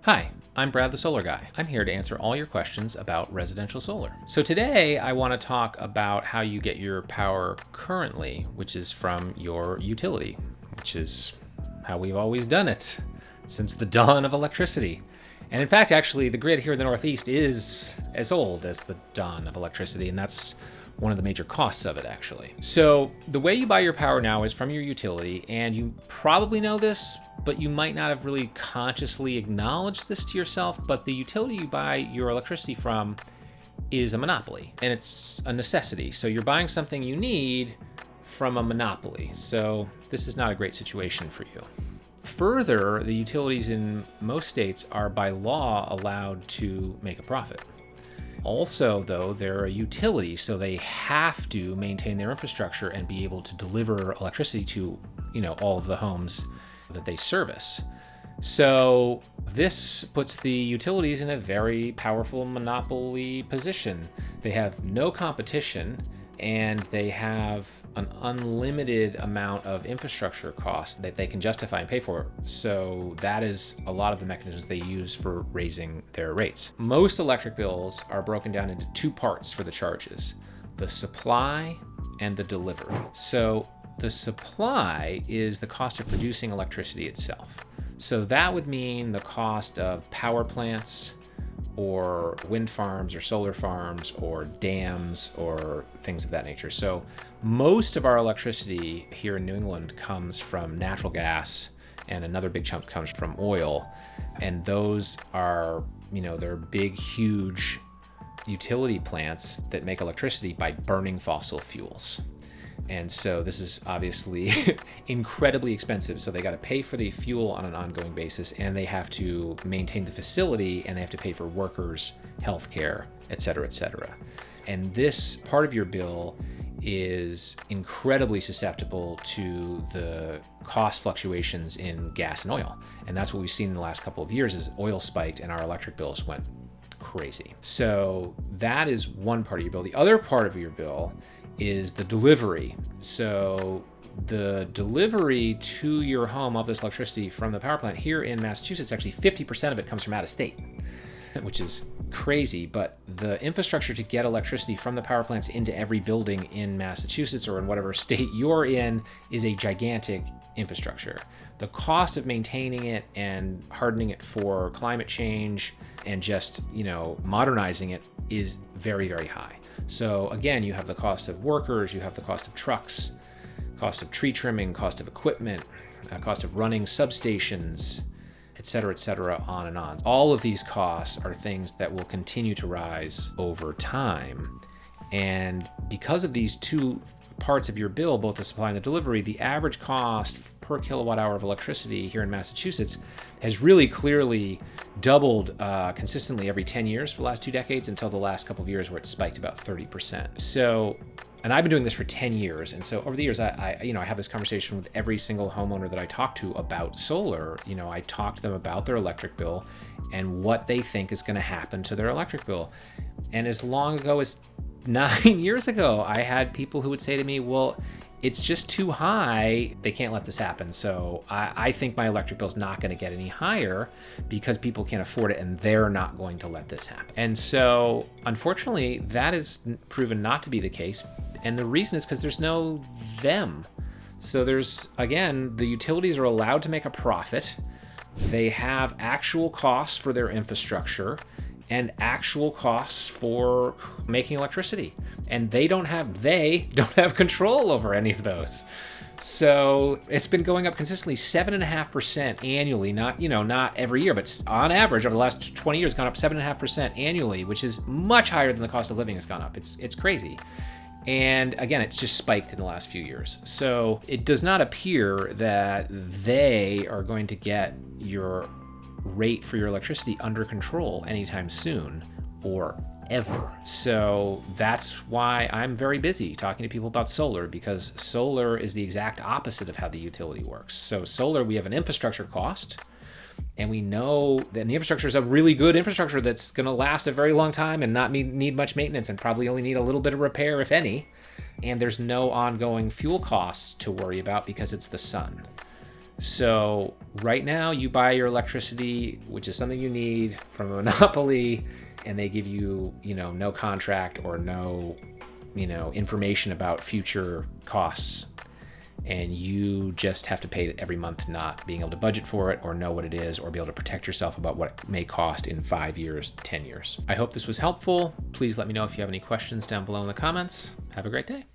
Hi, I'm Brad the Solar Guy. I'm here to answer all your questions about residential solar. So today I want to talk about how you get your power currently, which is from your utility, which is how we've always done it since the dawn of electricity. And in fact, actually, the grid here in the Northeast is as old as the dawn of electricity, and that's one of the major costs of it, actually. So the way you buy your power now is from your utility, and you probably know this, but you might not have really consciously acknowledged this to yourself, but the utility you buy your electricity from is a monopoly, and it's a necessity. So you're buying something you need from a monopoly. So this is not a great situation for you. Further, the utilities in most states are by law allowed to make a profit. Also, though, they're a utility, so they have to maintain their infrastructure and be able to deliver electricity to, all of the homes that they service. So this puts the utilities in a very powerful monopoly position. They have no competition, and they have an unlimited amount of infrastructure costs that they can justify and pay for. So that is a lot of the mechanisms they use for raising their rates. Most electric bills are broken down into two parts for the charges: the supply and the delivery. So the supply is the cost of producing electricity itself. So that would mean the cost of power plants, or wind farms, or solar farms, or dams, or things of that nature. So most of our electricity here in New England comes from natural gas, and another big chunk comes from oil. And those are, they're big, huge utility plants that make electricity by burning fossil fuels. And so this is obviously incredibly expensive. So they got to pay for the fuel on an ongoing basis, and they have to maintain the facility, and they have to pay for workers, healthcare, et cetera, et cetera. And this part of your bill is incredibly susceptible to the cost fluctuations in gas and oil. And that's what we've seen in the last couple of years is oil spiked and our electric bills went crazy. So that is one part of your bill. The other part of your bill is the delivery. So the delivery to your home of this electricity from the power plant here in Massachusetts, actually 50% of it comes from out of state, which is crazy. But the infrastructure to get electricity from the power plants into every building in Massachusetts or in whatever state you're in is a gigantic infrastructure. The cost of maintaining it and hardening it for climate change and just, modernizing it is very, very high. So again, you have the cost of workers, you have the cost of trucks, cost of tree trimming, cost of equipment, cost of running substations, et cetera, on and on. All of these costs are things that will continue to rise over time. And because of these two parts of your bill, both the supply and the delivery, the average cost per kilowatt hour of electricity here in Massachusetts has really clearly doubled consistently every 10 years for the last 2 decades until the last couple of years where it spiked about 30%. So, and I've been doing this for 10 years. And so over the years, I have this conversation with every single homeowner that I talk to about solar. I talk to them about their electric bill and what they think is going to happen to their electric bill. And as long ago as 9 years ago, I had people who would say to me, well, it's just too high. They can't let this happen. So I think my electric bill's not going to get any higher because people can't afford it and they're not going to let this happen. And so unfortunately, that is proven not to be the case. And the reason is because there's no them. So there's, again, the utilities are allowed to make a profit. They have actual costs for their infrastructure and actual costs for making electricity. And they don't have control over any of those. So it's been going up consistently 7.5% annually, not every year, but on average over the last 20 years, gone up 7.5% annually, which is much higher than the cost of living has gone up. It's crazy. And again, it's just spiked in the last few years. So it does not appear that they are going to get your rate for your electricity under control anytime soon or ever. So that's why I'm very busy talking to people about solar, because solar is the exact opposite of how the utility works. So solar, we have an infrastructure cost, and we know that the infrastructure is a really good infrastructure that's going to last a very long time and not need much maintenance and probably only need a little bit of repair, if any. And there's no ongoing fuel costs to worry about because it's the sun. So right now you buy your electricity, which is something you need, from a monopoly, and they give you, no contract or no, information about future costs. And you just have to pay it every month, not being able to budget for it or know what it is or be able to protect yourself about what it may cost in 5 years, 10 years. I hope this was helpful. Please let me know if you have any questions down below in the comments. Have a great day.